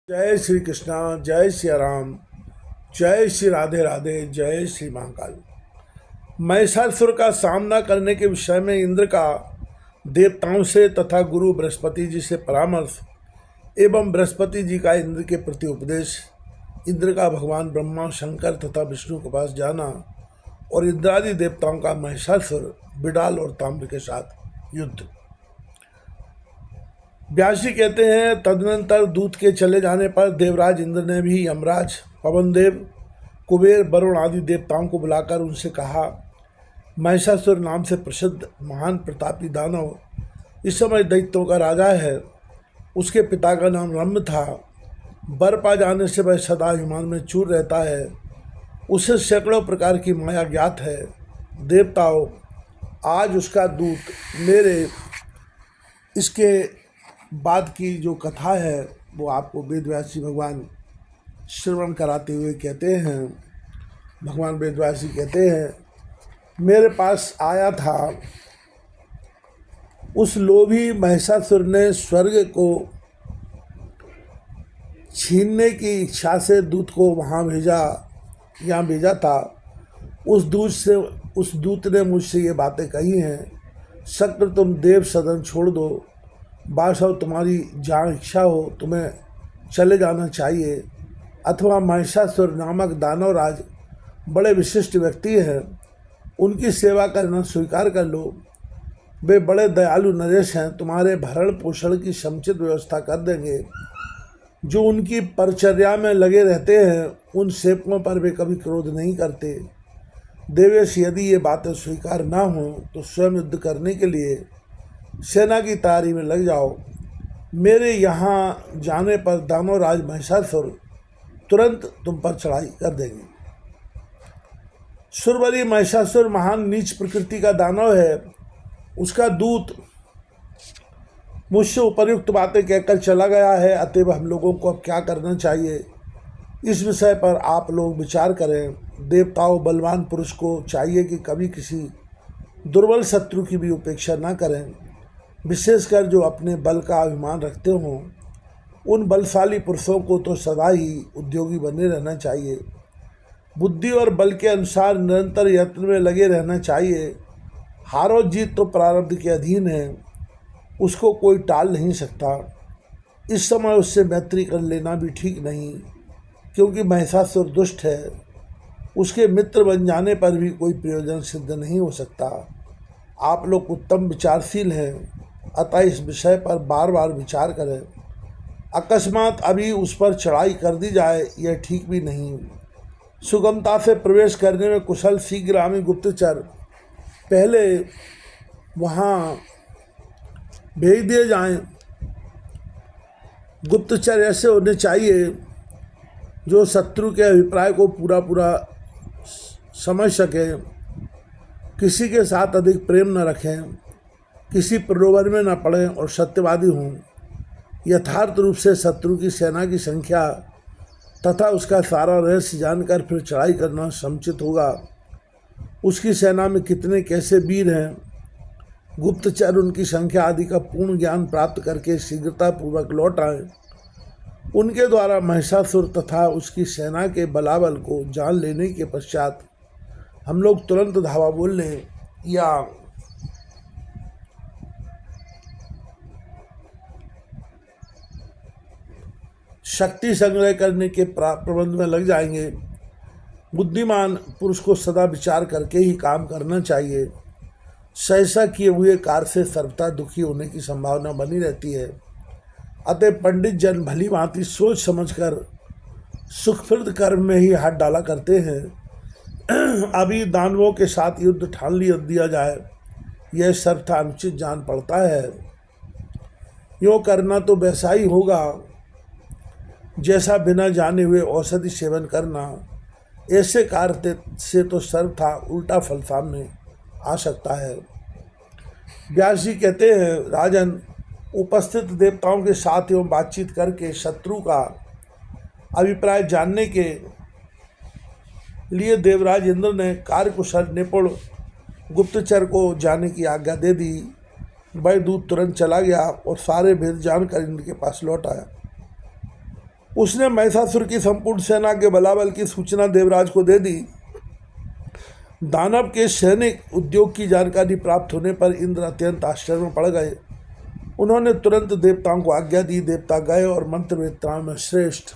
जय श्री कृष्णा, जय श्री राम, जय श्री राधे राधे, जय श्री महाकाल। महिषासुर का सामना करने के विषय में इंद्र का देवताओं से तथा गुरु बृहस्पति जी से परामर्श एवं बृहस्पति जी का इंद्र के प्रति उपदेश, इंद्र का भगवान ब्रह्मा, शंकर तथा विष्णु के पास जाना और इंद्रादि देवताओं का महिषासुर, बिडाल और ताम्र के साथ युद्ध। व्यासी कहते हैं, तदनंतर दूत के चले जाने पर देवराज इंद्र ने भी यमराज, पवन देव, कुबेर, वरुण आदि देवताओं को बुलाकर उनसे कहा, महिषासुर नाम से प्रसिद्ध महान प्रतापी दानव इस समय दैत्यों का राजा है। उसके पिता का नाम रम्य था। बर पा जाने से वह सदा अभिमान में चूर रहता है। उसे सैकड़ों प्रकार की माया ज्ञात है। देवताओं, आज उसका दूत मेरे इसके बाद की जो कथा है वो आपको वेदव्यास जी भगवान श्रवण कराते हुए कहते हैं। भगवान वेदव्यास जी कहते हैं, मेरे पास आया था उस लोभी महिषासुर ने स्वर्ग को छीनने की इच्छा से दूत को वहाँ यहाँ भेजा था। उस दूत ने मुझसे ये बातें कही हैं, शक्र तुम देव सदन छोड़ दो, बादशाह तुम्हारी जहाँ इच्छा हो तुम्हें चले जाना चाहिए, अथवा महिषासुर नामक दानवराज बड़े विशिष्ट व्यक्ति हैं, उनकी सेवा करना स्वीकार कर लो। वे बड़े दयालु नरेश हैं, तुम्हारे भरण पोषण की समुचित व्यवस्था कर देंगे। जो उनकी परिचर्या में लगे रहते हैं उन सेवकों पर वे कभी क्रोध नहीं करते। देवेश, यदि ये बातें स्वीकार ना हो तो स्वयं युद्ध करने के लिए सेना की तैयारी में लग जाओ। मेरे यहाँ जाने पर दानवराज महिषासुर तुरंत तुम पर चढ़ाई कर देंगे। सुरबली महिषासुर महान नीच प्रकृति का दानव है। उसका दूत मुझसे उपर्युक्त बातें कहकर चला गया है, अतएव हम लोगों को अब क्या करना चाहिए, इस विषय पर आप लोग विचार करें। देवताओं, बलवान पुरुष को चाहिए कि कभी किसी दुर्बल शत्रु की भी उपेक्षा न करें, विशेषकर जो अपने बल का अभिमान रखते हों। उन बलशाली पुरुषों को तो सदा ही उद्योगी बने रहना चाहिए। बुद्धि और बल के अनुसार निरंतर यत्न में लगे रहना चाहिए। हार और जीत तो प्रारब्ध के अधीन है, उसको कोई टाल नहीं सकता। इस समय उससे मैत्री कर लेना भी ठीक नहीं, क्योंकि महिषासुर दुष्ट है। उसके मित्र बन जाने पर भी कोई प्रयोजन सिद्ध नहीं हो सकता। आप लोग उत्तम विचारशील हैं, अतः इस विषय पर बार बार विचार करें। अकस्मात अभी उस पर चढ़ाई कर दी जाए यह ठीक भी नहीं। सुगमता से प्रवेश करने में कुशल शीघ्रगामी गुप्तचर पहले वहाँ भेज दिए जाएं। गुप्तचर ऐसे होने चाहिए जो शत्रु के अभिप्राय को पूरा समझ सकें, किसी के साथ अधिक प्रेम न रखें, किसी प्रलोभन में न पड़ें और सत्यवादी हों। यथार्थ रूप से शत्रु की सेना की संख्या तथा उसका सारा रहस्य जानकर फिर चढ़ाई करना समुचित होगा। उसकी सेना में कितने कैसे वीर हैं, गुप्तचर उनकी संख्या आदि का पूर्ण ज्ञान प्राप्त करके शीघ्रतापूर्वक लौट आए। उनके द्वारा महिषासुर तथा उसकी सेना के बलाबल को जान लेने के पश्चात हम लोग तुरंत धावा बोल लें या शक्ति संग्रह करने के प्रबंध में लग जाएंगे। बुद्धिमान पुरुष को सदा विचार करके ही काम करना चाहिए। सहसा किए हुए कार्य से सर्वथा दुखी होने की संभावना बनी रहती है। अतः पंडित जन भली भांति सोच समझकर सुखप्रद कर्म में ही हाथ डाला करते हैं। अभी दानवों के साथ युद्ध ठान दिया जाए, यह सर्वथा अनुचित जान पड़ता है। यूँ करना तो वैसा ही होगा जैसा बिना जाने हुए औषधि सेवन करना। ऐसे कार्य से तो सर्वथा उल्टा फल सामने आ सकता है। व्यास जी कहते हैं, राजन, उपस्थित देवताओं के साथ एवं बातचीत करके शत्रु का अभिप्राय जानने के लिए देवराज इंद्र ने कार्यकुशल निपुण गुप्तचर को जाने की आज्ञा दे दी। वह दूत तुरंत चला गया और सारे भेद जानकर इंद्र के पास लौट आया। उसने महिषासुर की संपूर्ण सेना के बलाबल की सूचना देवराज को दे दी। दानव के सैनिक उद्योग की जानकारी प्राप्त होने पर इंद्र अत्यंत आश्चर्य में पड़ गए। उन्होंने तुरंत देवताओं को आज्ञा दी। देवता गए और मंत्रवेत्ताओं में श्रेष्ठ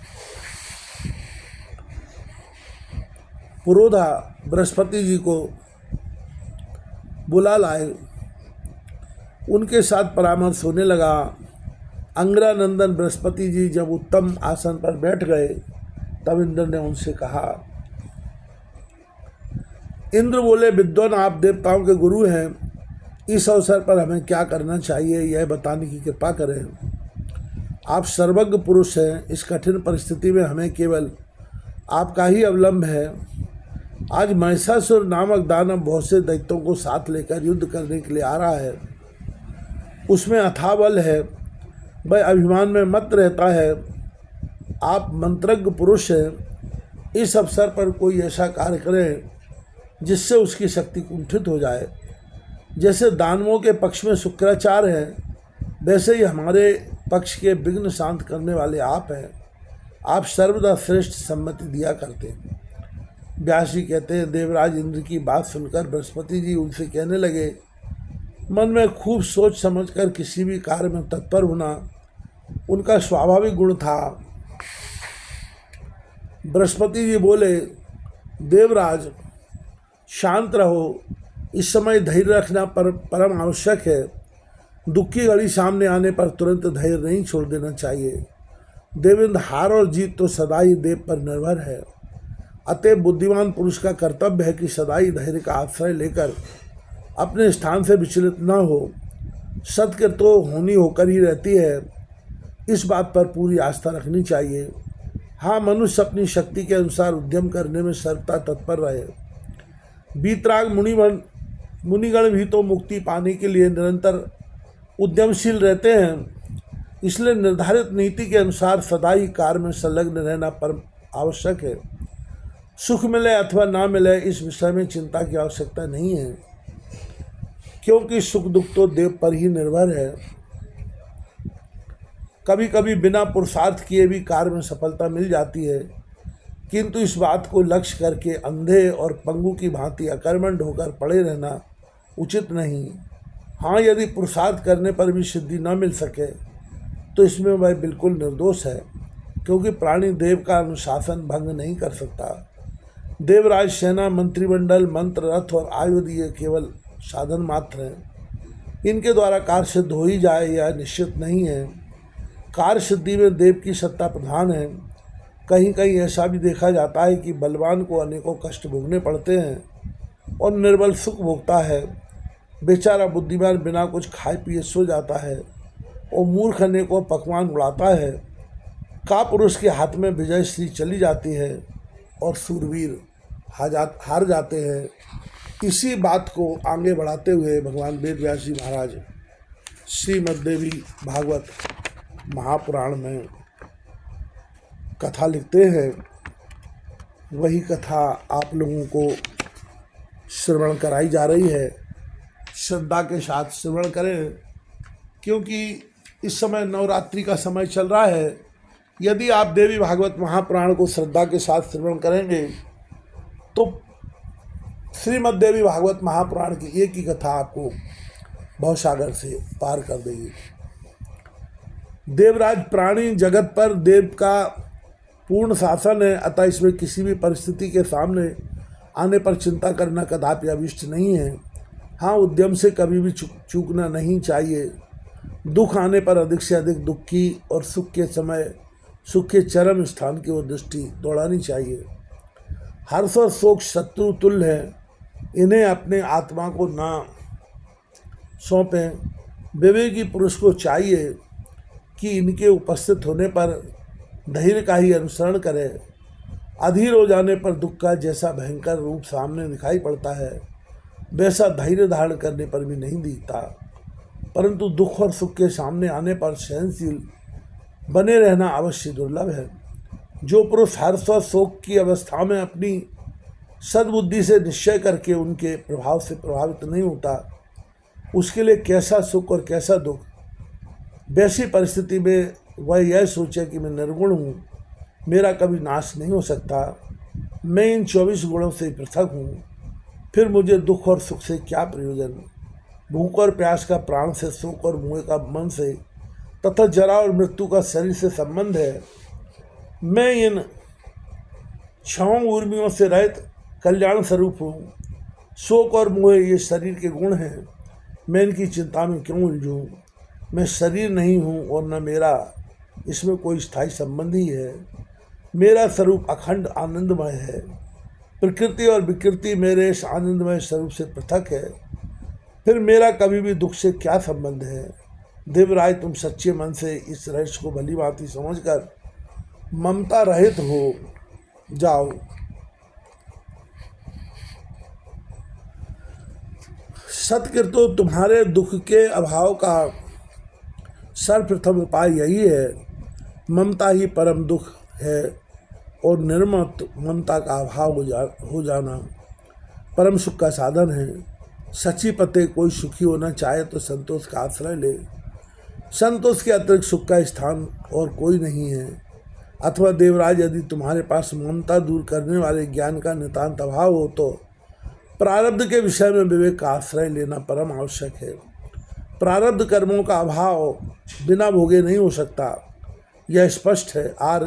पुरोधा बृहस्पति जी को बुला लाए। उनके साथ परामर्श होने लगा। अंगरानंदन बृहस्पति जी जब उत्तम आसन पर बैठ गए तब इंद्र ने उनसे कहा, इंद्र बोले, विद्वान आप देवताओं के गुरु हैं, इस अवसर पर हमें क्या करना चाहिए यह बताने की कृपा करें। आप सर्वज्ञ पुरुष हैं, इस कठिन परिस्थिति में हमें केवल आपका ही अवलंब है। आज महिषासुर नामक दानव बहुत से दैत्यों को साथ लेकर युद्ध करने के लिए आ रहा है। उसमें अथाह बल है, वह अभिमान में मत रहता है। आप मंत्रज्ञ पुरुष हैं, इस अवसर पर कोई ऐसा कार्य करें जिससे उसकी शक्ति कुंठित हो जाए। जैसे दानवों के पक्ष में शुक्राचार्य हैं, वैसे ही हमारे पक्ष के विघ्न शांत करने वाले आप हैं। आप सर्वदा श्रेष्ठ सम्मति दिया करते हैं। व्यास जी कहते हैं, देवराज इंद्र की बात सुनकर बृहस्पति जी उनसे कहने लगे, मन में खूब सोच समझकर किसी भी कार्य में तत्पर होना उनका स्वाभाविक गुण था। बृहस्पति जी बोले, देवराज शांत रहो, इस समय धैर्य रखना परम आवश्यक है। दुख की घड़ी सामने आने पर तुरंत धैर्य नहीं छोड़ देना चाहिए। देवेंद्र, हार और जीत तो सदा ही देव पर निर्भर है। अतएव बुद्धिमान पुरुष का कर्तव्य है कि सदा ही धैर्य का आश्रय लेकर अपने स्थान से विचलित न हो। सत्य तो होनी होकर ही रहती है, इस बात पर पूरी आस्था रखनी चाहिए। हाँ, मनुष्य अपनी शक्ति के अनुसार उद्यम करने में सर्वथा तत्पर रहे। वीतराग मुनिगण भी तो मुक्ति पाने के लिए निरंतर उद्यमशील रहते हैं। इसलिए निर्धारित नीति के अनुसार सदा ही कार्य में संलग्न रहना परम आवश्यक है। सुख मिले अथवा ना मिले, इस विषय में चिंता की आवश्यकता नहीं है, क्योंकि सुख दुख तो देव पर ही निर्भर है। कभी कभी बिना पुरुषार्थ किए भी कार्य में सफलता मिल जाती है, किंतु इस बात को लक्ष्य करके अंधे और पंगु की भांति अकर्मण्य होकर पड़े रहना उचित नहीं। हाँ, यदि पुरुषार्थ करने पर भी सिद्धि न मिल सके तो इसमें वह बिल्कुल निर्दोष है, क्योंकि प्राणी देव का अनुशासन भंग नहीं कर सकता। देवराज, सेना, मंत्रिमंडल, मंत्र, रथ और आयुध ये केवल साधन मात्र हैं। इनके द्वारा कार्य सिद्ध हो ही जाए यह निश्चित नहीं है। कार्य सिद्धि में देव की सत्ता प्रधान है। कहीं कहीं ऐसा भी देखा जाता है कि बलवान को अनेकों कष्ट भोगने पड़ते हैं और निर्बल सुख भोगता है। बेचारा बुद्धिमान बिना कुछ खाए पिए सो जाता है और मूर्ख अनेकों पकवान उड़ाता है। का पुरुष के हाथ में विजय श्री चली जाती है और सूरवीर हार जाते हैं। इसी बात को आगे बढ़ाते हुए भगवान वेद व्यास जी महाराज श्रीमद्देवी भागवत महापुराण में कथा लिखते हैं। वही कथा आप लोगों को श्रवण कराई जा रही है। श्रद्धा के साथ श्रवण करें, क्योंकि इस समय नवरात्रि का समय चल रहा है। यदि आप देवी भागवत महापुराण को श्रद्धा के साथ श्रवण करेंगे तो श्रीमद् देवी भागवत महापुराण की एक ही कथा आपको भवसागर से पार कर देगी। देवराज, प्राणी जगत पर देव का पूर्ण शासन है, अतः इसमें किसी भी परिस्थिति के सामने आने पर चिंता करना कदापि अभिष्ट नहीं है। हाँ, उद्यम से कभी भी चूकना नहीं चाहिए। दुख आने पर अधिक से अधिक दुखी और सुख के समय सुख के चरम स्थान की ओर दृष्टि दौड़ानी चाहिए। हर्ष और शोक शत्रु तुल्य है, इन्हें अपने आत्मा को ना सौंपें। विवेकी पुरुष को चाहिए कि इनके उपस्थित होने पर धैर्य का ही अनुसरण करें। अधीर हो जाने पर दुख का जैसा भयंकर रूप सामने दिखाई पड़ता है, वैसा धैर्य धारण करने पर भी नहीं दिखता। परंतु दुख और सुख के सामने आने पर सहनशील बने रहना अवश्य दुर्लभ है। जो पुरुष हर्ष और शोक की अवस्था में अपनी सद्बुद्धि से निश्चय करके उनके प्रभाव से प्रभावित नहीं होता, उसके लिए कैसा सुख और कैसा दुख। वैसी परिस्थिति में वह यह सोचे कि मैं निर्गुण हूँ, मेरा कभी नाश नहीं हो सकता। मैं इन 24 गुणों से पृथक हूँ, फिर मुझे दुख और सुख से क्या प्रयोजन। भूख और प्यास का प्राण से, सुख और मोह का मन से, तथा जरा और मृत्यु का शरीर से संबंध है। मैं इन 6 उर्मियों से रहित कल्याण स्वरूप हूँ। शोक और मोह ये शरीर के गुण हैं, मैं इनकी चिंता में क्यों उलझूँ। मैं शरीर नहीं हूँ और न मेरा इसमें कोई स्थायी संबंध ही है। मेरा स्वरूप अखंड आनंदमय है। प्रकृति और विकृति मेरे इस आनंदमय स्वरूप से पृथक है, फिर मेरा कभी भी दुख से क्या संबंध है। देवराज, तुम सच्चे मन से इस रहस्य को भली भांति समझकर ममता रहित हो जाओ। सत्कृतो, तुम्हारे दुख के अभाव का सर्वप्रथम उपाय यही है। ममता ही परम दुख है और निर्मत ममता का अभाव हो जाना परम सुख का साधन है। सच्ची पते, कोई सुखी होना चाहे तो संतोष का आश्रय ले। संतोष के अतिरिक्त सुख का स्थान और कोई नहीं है। अथवा देवराज, यदि तुम्हारे पास ममता दूर करने वाले ज्ञान का नितांत अभाव हो तो प्रारब्ध के विषय में विवेक का आश्रय लेना परम आवश्यक है। प्रारब्ध कर्मों का अभाव बिना भोगे नहीं हो सकता, यह स्पष्ट है। आर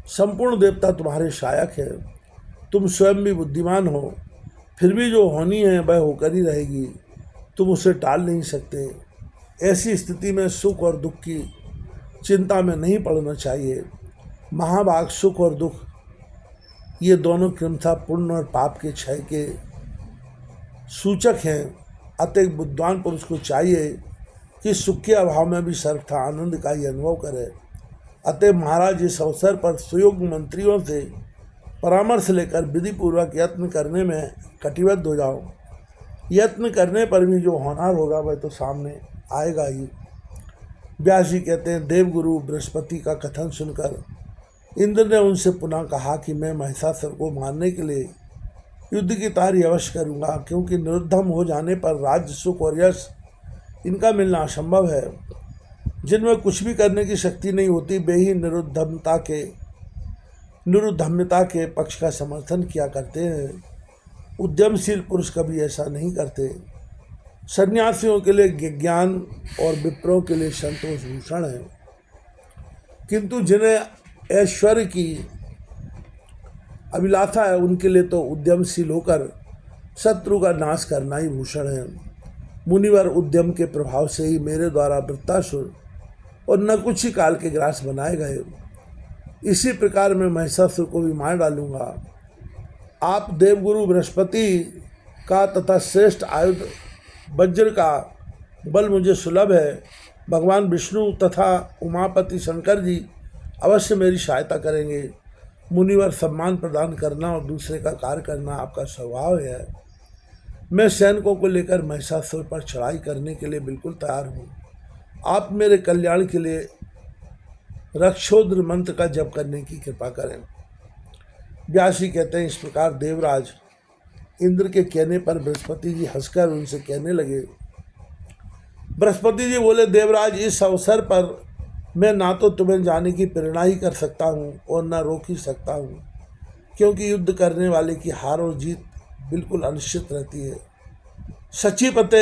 संपूर्ण देवता तुम्हारे सहायक है। तुम स्वयं भी बुद्धिमान हो, फिर भी जो होनी है वह होकर ही रहेगी, तुम उसे टाल नहीं सकते। ऐसी स्थिति में सुख और दुख की चिंता में नहीं पड़ना चाहिए। महाभाग, सुख और दुख ये दोनों क्रमशः पुण्य और पाप के क्षय के सूचक हैं। अतः बुद्धिमान पुरुष को चाहिए कि सुख के अभाव में भी सर्वथा आनंद का ही अनुभव करे। अतः महाराज, इस अवसर पर सुयोग्य मंत्रियों से परामर्श लेकर विधि पूर्वक यत्न करने में कटिबद्ध हो जाओ। यत्न करने पर भी जो होनहार होगा वह तो सामने आएगा ही। व्यास जी कहते हैं, देवगुरु बृहस्पति का कथन सुनकर इंद्र ने उनसे पुनः कहा कि मैं महिषासुर को मारने के लिए युद्ध की तैयारी अवश्य करूँगा, क्योंकि निरुद्धम हो जाने पर राज्य, सुख और यश इनका मिलना असंभव है। जिनमें कुछ भी करने की शक्ति नहीं होती वे ही निरुद्धम्यता के पक्ष का समर्थन किया करते हैं। उद्यमशील पुरुष कभी ऐसा नहीं करते। सन्यासियों के लिए ज्ञान और विप्रों के लिए संतोष भूषण है, किंतु जिन्हें ऐश्वर्य की अभिलाषा है उनके लिए तो उद्यमशील होकर शत्रु का नाश करना ही भूषण है। मुनिवर, उद्यम के प्रभाव से ही मेरे द्वारा वृत्तासुर और नकुची काल के ग्रास बनाए गए। इसी प्रकार मैं महिषासुर को भी मार डालूंगा। आप देवगुरु बृहस्पति का तथा श्रेष्ठ आयुध वज्र का बल मुझे सुलभ है। भगवान विष्णु तथा उमापति शंकर जी अवश्य मेरी सहायता करेंगे। मुनिवर, सम्मान प्रदान करना और दूसरे का कार्य करना आपका स्वभाव है। मैं सैनिकों को लेकर महिषासुर पर चढ़ाई करने के लिए बिल्कुल तैयार हूँ। आप मेरे कल्याण के लिए रक्षोद्र मंत्र का जप करने की कृपा करें। व्यास जी कहते हैं, इस प्रकार देवराज इंद्र के कहने पर बृहस्पति जी हंसकर उनसे कहने लगे। बृहस्पति जी बोले, देवराज, इस अवसर पर मैं ना तो तुम्हें जाने की प्रेरणा ही कर सकता हूँ और ना रोक ही सकता हूँ, क्योंकि युद्ध करने वाले की हार और जीत बिल्कुल अनिश्चित रहती है। सच्ची पते,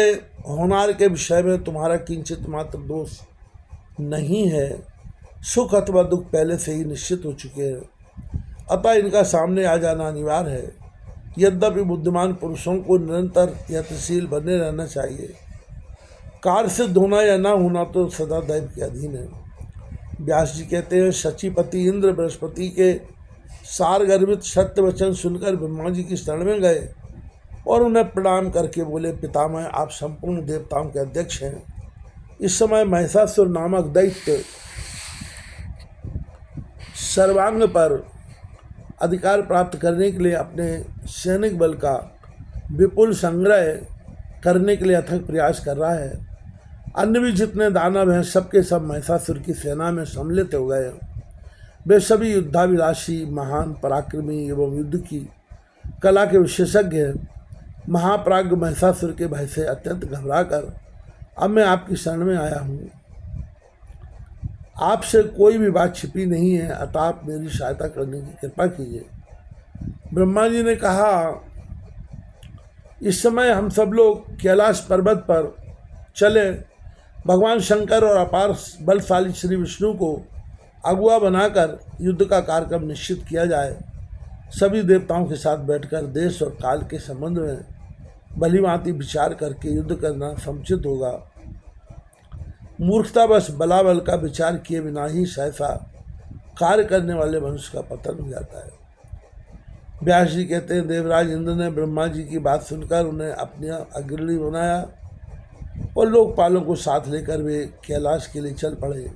होनहार के विषय में तुम्हारा किंचित मात्र दोष नहीं है। सुख अथवा दुख पहले से ही निश्चित हो चुके हैं, अतः इनका सामने आ जाना अनिवार्य है। यद्यपि बुद्धिमान पुरुषों को निरंतर यत्नशील बने रहना चाहिए। कार्य सिद्ध होना या ना होना तो सदा दैव के अधीन है। व्यास जी कहते हैं, सचिपति इंद्र बृहस्पति के सारगर्भित सत्य वचन सुनकर ब्रह्मा जी की शरण में गए और उन्हें प्रणाम करके बोले, पितामह, आप संपूर्ण देवताओं के अध्यक्ष हैं। इस समय महिषासुर नामक दैत्य सर्वांग पर अधिकार प्राप्त करने के लिए अपने सैनिक बल का विपुल संग्रह करने के लिए अथक प्रयास कर रहा है। अन्य भी जितने दानव हैं सबके सब महिषासुर की सेना में सम्मिलित हो गए। वे सभी युद्धाभिलाषी, महान, पराक्रमी एवं युद्ध की कला के विशेषज्ञ हैं। महाप्राज्ञ महिषासुर के भय से अत्यंत घबराकर अब मैं आपकी शरण में आया हूँ। आपसे कोई भी बात छिपी नहीं है, अतः आप मेरी सहायता करने की कृपा कीजिए। ब्रह्मा जी ने कहा, इस समय हम सब लोग कैलाश पर्वत पर चले, भगवान शंकर और अपार बलशाली श्री विष्णु को अगुआ बनाकर युद्ध का कार्यक्रम निश्चित किया जाए। सभी देवताओं के साथ बैठकर देश और काल के संबंध में भलीभांति विचार करके युद्ध करना समुचित होगा। मूर्खतावश बलाबल का विचार किए बिना ही सहसा कार्य करने वाले मनुष्य का पतन हो जाता है। व्यास जी कहते हैं, देवराज इंद्र ने ब्रह्मा जी की बात सुनकर उन्हें अपनी अग्रणी बनाया और लोकपालों को साथ लेकर वे कैलाश के लिए चल पड़े।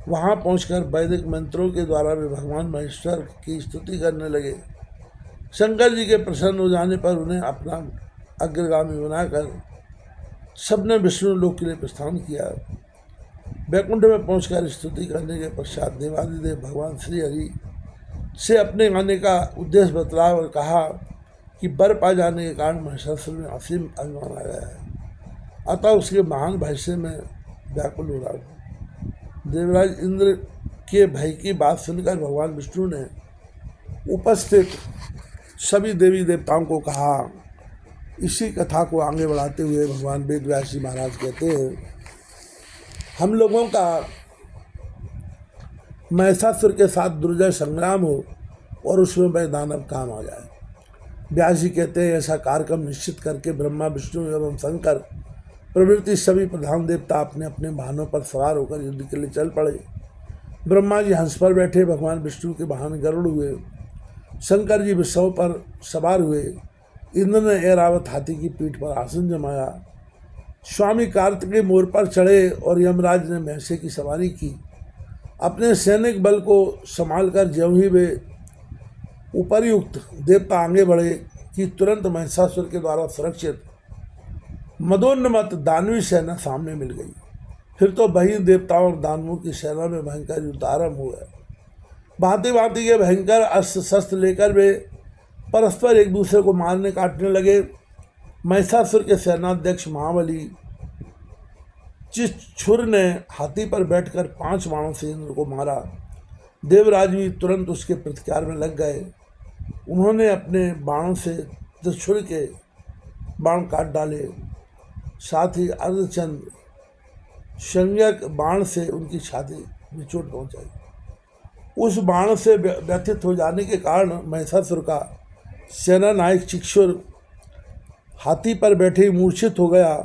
वहां पहुंचकर वैदिक मंत्रों के द्वारा वे भगवान महेश्वर की स्तुति करने लगे। शंकर जी के प्रसन्न हो जाने पर उन्हें अपना अग्रगामी बनाकर सबने विष्णु लोक के लिए प्रस्थान किया। वैकुंठ में पहुंचकर स्तुति करने के पश्चात देवादिदेव भगवान श्री हरि से अपने आने का उद्देश्य बतलाया और कहा कि बर पा जाने के कारण महिषासुर में असीम अभिमान आ गया है, अतः उसके महान भय से मैं व्याकुल हो रहा हूँ। देवराज इंद्र के भय की बात सुनकर भगवान विष्णु ने उपस्थित सभी देवी देवताओं को कहा। इसी कथा को आगे बढ़ाते हुए भगवान वेदव्यास जी महाराज कहते हैं, हम लोगों का महिषासुर के साथ दुर्जय संग्राम हो और उसमें वह दानव काम आ जाए। व्यास जी कहते हैं, ऐसा कार्यक्रम निश्चित करके ब्रह्मा विष्णु एवं शंकर प्रभृति सभी प्रधान देवता अपने अपने वाहनों पर सवार होकर युद्ध के लिए चल पड़े। ब्रह्मा जी हंस पर बैठे, भगवान विष्णु के वाहन गरुड़ हुए, शंकर जी वृषभ पर सवार हुए, इंद्र ने ऐरावत हाथी की पीठ पर आसन जमाया, स्वामी कार्तिकेय मोर पर चढ़े और यमराज ने भैंसे की सवारी की। अपने सैनिक बल को संभालकर ज्यों ही वे उपर्युक्त देवता आगे बढ़े कि तुरंत महिषासुर के द्वारा सुरक्षित मदोन्नमत दानवी सेना सामने मिल गई। फिर तो वही देवताओं और दानवों की सेना में भयंकर युद्ध आरंभ हो गया। भांति भांति के भयंकर अस्त्र शस्त्र लेकर वे परस्पर एक दूसरे को मारने काटने लगे। महिषासुर के सेनाध्यक्ष महाबली चिच्छुर ने हाथी पर बैठकर 5 बाणों से इंद्र को मारा। देवराज भी तुरंत उसके प्रतिकार में लग गए। उन्होंने अपने बाणों से चिच्छुर के बाण काट डाले, साथ ही अर्धचंद्र संज्ञक बाण से उनकी छाती में चोट पहुंचाई। उस बाण से व्यथित हो जाने के कारण महिषासुर का सेना नायक चिक्षुर हाथी पर बैठे मूर्छित हो गया।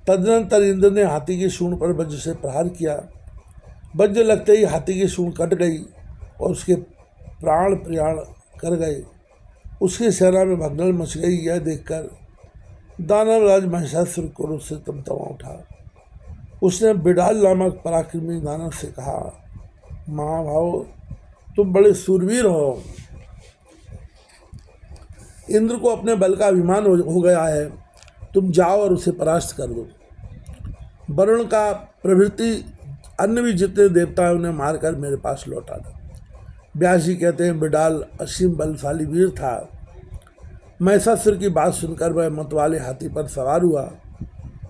तदनंतर इंद्र ने हाथी की सूंड पर वज्र से प्रहार किया। वज्र लगते ही हाथी की सूंड कट गई और उसके प्राण प्रयाण कर गए। उसकी सेना में भगदड़ मच गई। यह देखकर दानवराज महिषासुर क्रोध से तमतमा उठा। उसने बिडाल नामक पराक्रमी दानव से कहा, महाभाव, तुम बड़े सूरवीर हो, इंद्र को अपने बल का अभिमान हो गया है, तुम जाओ और उसे परास्त कर दो। वरुण का प्रभृति अन्य भी जितने देवता हैं उन्हें मारकर मेरे पास लौटा दो। व्यास जी कहते हैं, बिडाल असीम बलशाली वीर था। महिषासुर की बात सुनकर वह मतवाले हाथी पर सवार हुआ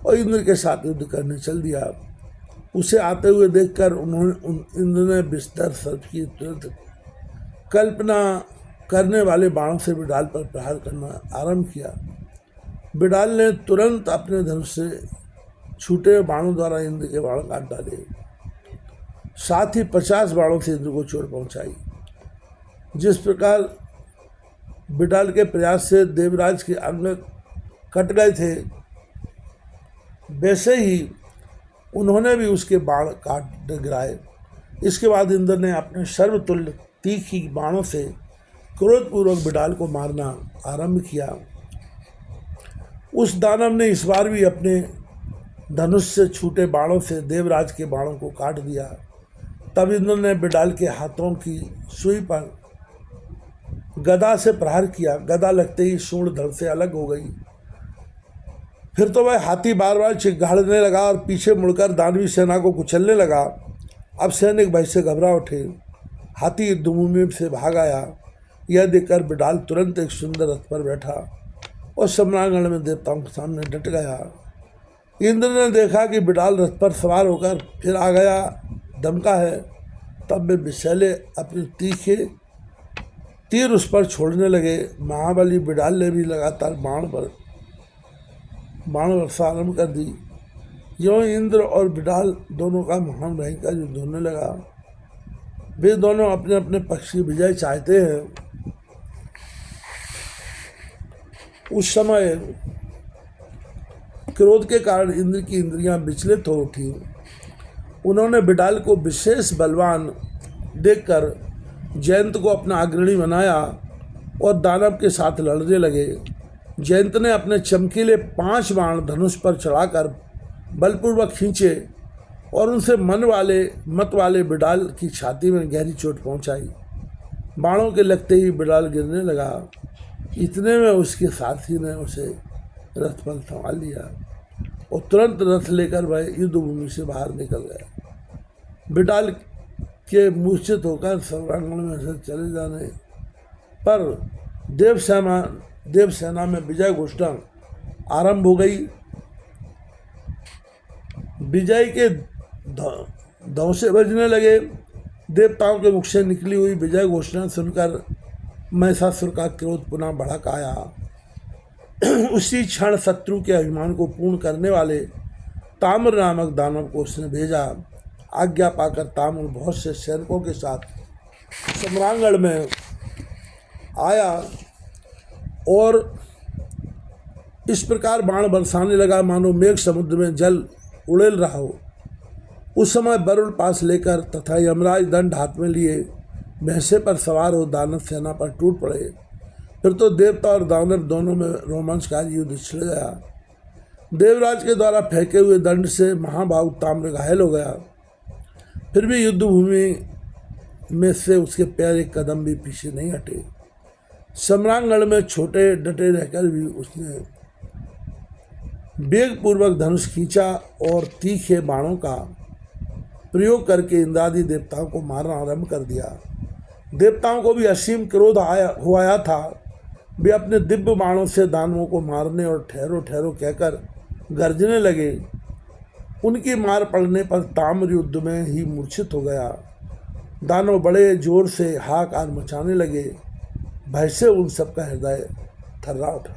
और इंद्र के साथ युद्ध करने चल दिया। उसे आते हुए देखकर इंद्र ने विस्तर सर्प की तुरंत कल्पना करने वाले बाणों से बिडाल पर प्रहार करना आरंभ किया। बिडाल ने तुरंत अपने धनुष से छूटे बाणों द्वारा इंद्र के बाण काट डाले, साथ ही 50 बाणों से इंद्र को चोट पहुंचाई। जिस प्रकार बिडाल के प्रयास से देवराज के अंग कट गए थे, वैसे ही उन्होंने भी उसके बाण काट गिराए। इसके बाद इंद्र ने अपने सर्वतुल्य तीखी बाणों से क्रोधपूर्वक बिडाल को मारना आरंभ किया। उस दानव ने इस बार भी अपने धनुष से छूटे बाणों से देवराज के बाणों को काट दिया। तब इंद्र ने बिडाल के हाथों की सुई पर गदा से प्रहार किया। गदा लगते ही सूंड धड़ से अलग हो गई। फिर तो वह हाथी बार बार चिघाड़ने लगा और पीछे मुड़कर दानवी सेना को कुचलने लगा। अब सैनिक भय से घबरा उठे। हाथी युद्धभूमि से भाग आया। यह देखकर बिडाल तुरंत एक सुंदर रथ पर बैठा और सम्रांगण में देवताओं के सामने डट गया। इंद्र ने देखा कि बिडाल रथ पर सवार होकर फिर आ गया। धमका है, तब वे विषैले अपने तीखे तीर उस पर छोड़ने लगे। महाबली बिडाल ने भी लगातार बाण वर्षा आरंभ कर दी। यों इंद्र और बिडाल दोनों का महान भयंकर युद्ध होने लगा। वे दोनों अपने अपने पक्ष की विजय चाहते हैं। उस समय क्रोध के कारण इंद्र की इंद्रियां विचलित हो उठी। उन्होंने बिडाल को विशेष बलवान देखकर जयंत को अपना अग्रणी बनाया और दानव के साथ लड़ने लगे। जयंत ने अपने चमकीले 5 बाण धनुष पर चढ़ाकर बलपूर्वक खींचे और उनसे मत वाले बिडाल की छाती में गहरी चोट पहुंचाई। बाणों के लगते ही बिडाल गिरने लगा। इतने में उसके साथी ने उसे रथ पर संभाल लिया और तुरंत रथ लेकर वह युद्ध भूमि से बाहर निकल गया। बिडाल के मूर्छित होकर सर्वांगण में से चले जाने पर देवसेना में विजय घोषणा आरंभ हो गई। विजय के धौंसे बजने लगे। देवताओं के मुख से निकली हुई विजय घोषणा सुनकर महिषासुर का क्रोध पुनः भड़क आया। उसी क्षण शत्रु के अभिमान को पूर्ण करने वाले ताम्र नामक दानव को उसने भेजा। आज्ञा पाकर ताम्र बहुत से सैनिकों के साथ सम्रांगण में आया और इस प्रकार बाण बरसाने लगा मानो मेघ समुद्र में जल उड़ेल रहा हो। उस समय वरुण पास लेकर तथा यमराज दंड हाथ में लिए भैंसे पर सवार हो दानव सेना पर टूट पड़े। फिर तो देवता और दानव दोनों में रोमांचकारी युद्ध छिड़ गया। देवराज के द्वारा फेंके हुए दंड से महाबाहु ताम्र घायल हो गया। फिर भी युद्ध भूमि में से उसके पैर एक कदम भी पीछे नहीं हटे। सम्रांगण में छोटे डटे रहकर भी उसने वेगपूर्वक धनुष खींचा और तीखे बाणों का प्रयोग करके इंद्रादि देवताओं को मारना आरंभ कर दिया। देवताओं को भी असीम क्रोध हो आया था। वे अपने दिव्य बाणों से दानवों को मारने और ठहरो ठहरो कहकर गरजने लगे। उनकी मार पड़ने पर ताम्र युद्ध में ही मूर्छित हो गया। दानव बड़े जोर से हाहाकार मचाने लगे। भय से उन सबका हृदय थर्रा उठा।